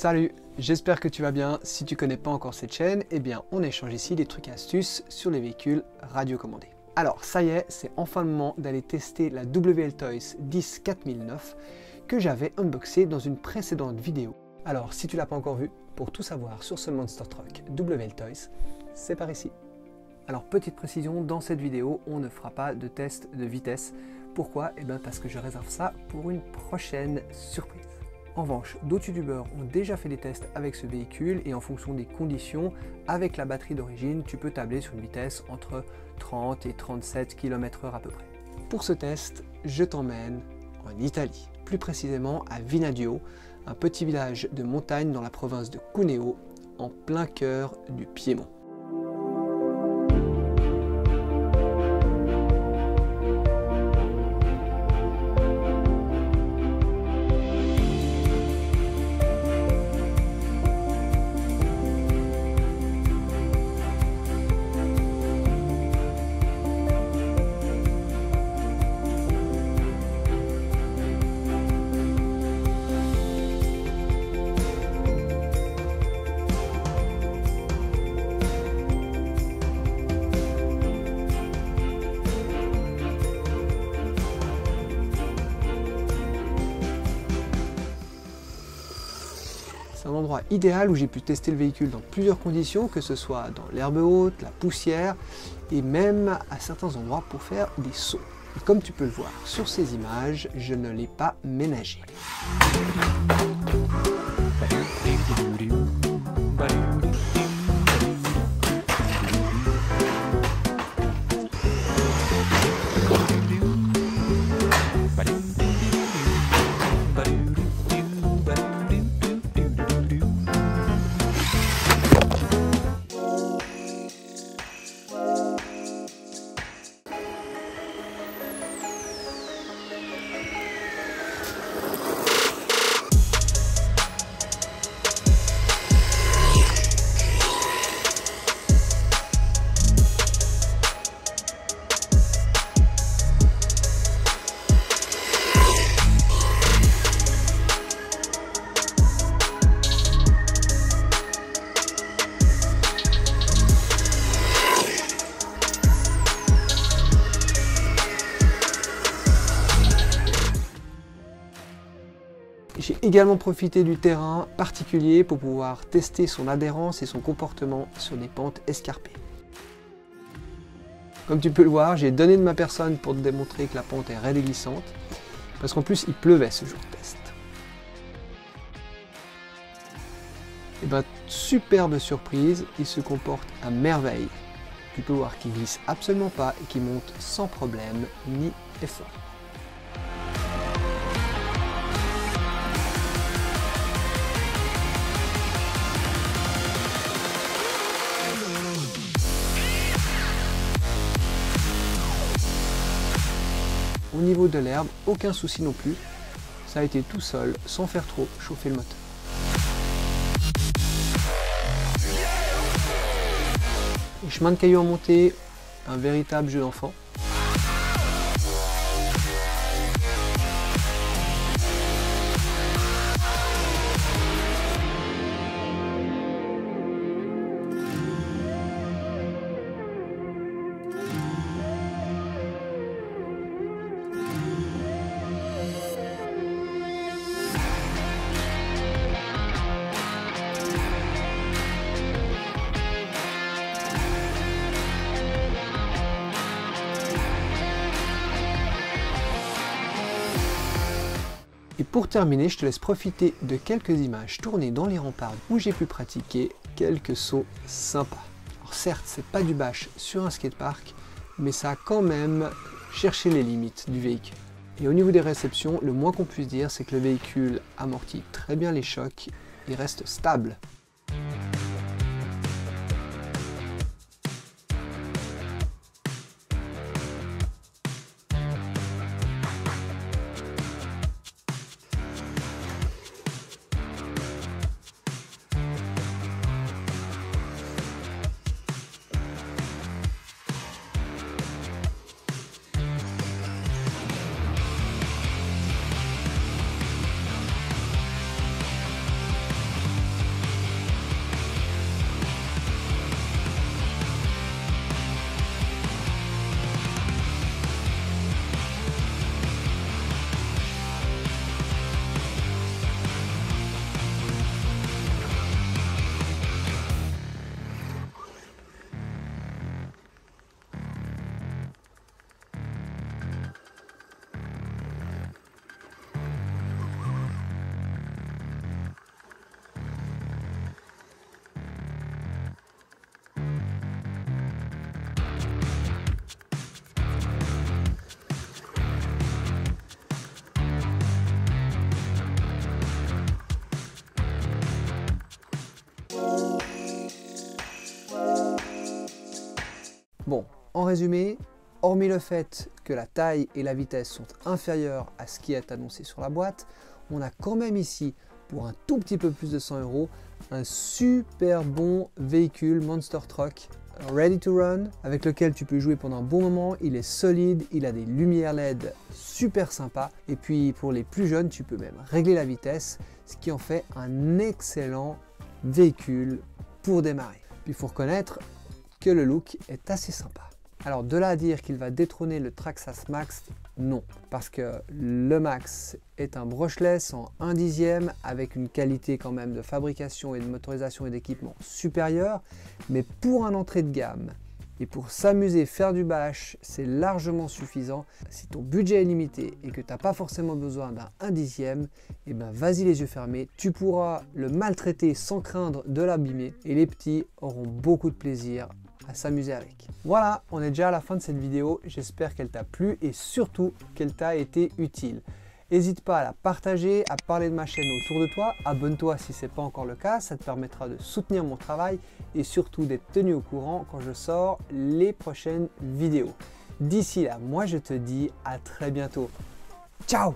Salut, j'espère que tu vas bien. Si tu connais pas encore cette chaîne, eh bien on échange ici des trucs et astuces sur les véhicules radiocommandés. Alors ça y est, c'est enfin le moment d'aller tester la WLToys 10-4009 que j'avais unboxé dans une précédente vidéo. Alors si tu l'as pas encore vu, pour tout savoir sur ce Monster Truck WLToys, c'est par ici. Alors petite précision, dans cette vidéo, on ne fera pas de test de vitesse. Pourquoi? Eh bien parce que je réserve ça pour une prochaine surprise. En revanche, d'autres youtubeurs ont déjà fait des tests avec ce véhicule et en fonction des conditions, avec la batterie d'origine, tu peux tabler sur une vitesse entre 30 et 37 km/h à peu près. Pour ce test, je t'emmène en Italie, plus précisément à Vinadio, un petit village de montagne dans la province de Cuneo, en plein cœur du Piémont. C'est un endroit idéal où j'ai pu tester le véhicule dans plusieurs conditions, que ce soit dans l'herbe haute, la poussière et même à certains endroits pour faire des sauts. Et comme tu peux le voir sur ces images, je ne l'ai pas ménagé. J'ai également profité du terrain particulier pour pouvoir tester son adhérence et son comportement sur des pentes escarpées. Comme tu peux le voir, j'ai donné de ma personne pour te démontrer que la pente est raide et glissante, parce qu'en plus il pleuvait ce jour de test. Et ben, superbe surprise, il se comporte à merveille. Tu peux voir qu'il glisse absolument pas et qu'il monte sans problème ni effort. Au niveau de l'herbe, aucun souci non plus. Ça a été tout seul, sans faire trop chauffer le moteur. Les chemins de cailloux en montée, un véritable jeu d'enfant. Et pour terminer, je te laisse profiter de quelques images tournées dans les remparts où j'ai pu pratiquer quelques sauts sympas. Alors certes, c'est pas du bash sur un skatepark, mais ça a quand même cherché les limites du véhicule. Et au niveau des réceptions, le moins qu'on puisse dire, c'est que le véhicule amortit très bien les chocs, il reste stable. En résumé, hormis le fait que la taille et la vitesse sont inférieures à ce qui est annoncé sur la boîte, on a quand même ici, pour un tout petit peu plus de 100 €, un super bon véhicule Monster Truck ready to run, avec lequel tu peux jouer pendant un bon moment. Il est solide, il a des lumières LED super sympas, et puis pour les plus jeunes, tu peux même régler la vitesse, ce qui en fait un excellent véhicule pour démarrer. Puis il faut reconnaître que le look est assez sympa. Alors de là à dire qu'il va détrôner le Traxxas Max, non, parce que le Max est un brushless en 1/10 avec une qualité quand même de fabrication et de motorisation et d'équipement supérieure, mais pour un entrée de gamme et pour s'amuser, faire du bash, c'est largement suffisant. Si ton budget est limité et que tu n'as pas forcément besoin d'un 1/10, et ben vas-y les yeux fermés, tu pourras le maltraiter sans craindre de l'abîmer et les petits auront beaucoup de plaisir à s'amuser avec. Voilà, on est déjà à la fin de cette vidéo, j'espère qu'elle t'a plu et surtout qu'elle t'a été utile. N'hésite pas à la partager, à parler de ma chaîne autour de toi, abonne-toi si ce n'est pas encore le cas, ça te permettra de soutenir mon travail et surtout d'être tenu au courant quand je sors les prochaines vidéos. D'ici là, moi je te dis à très bientôt. Ciao!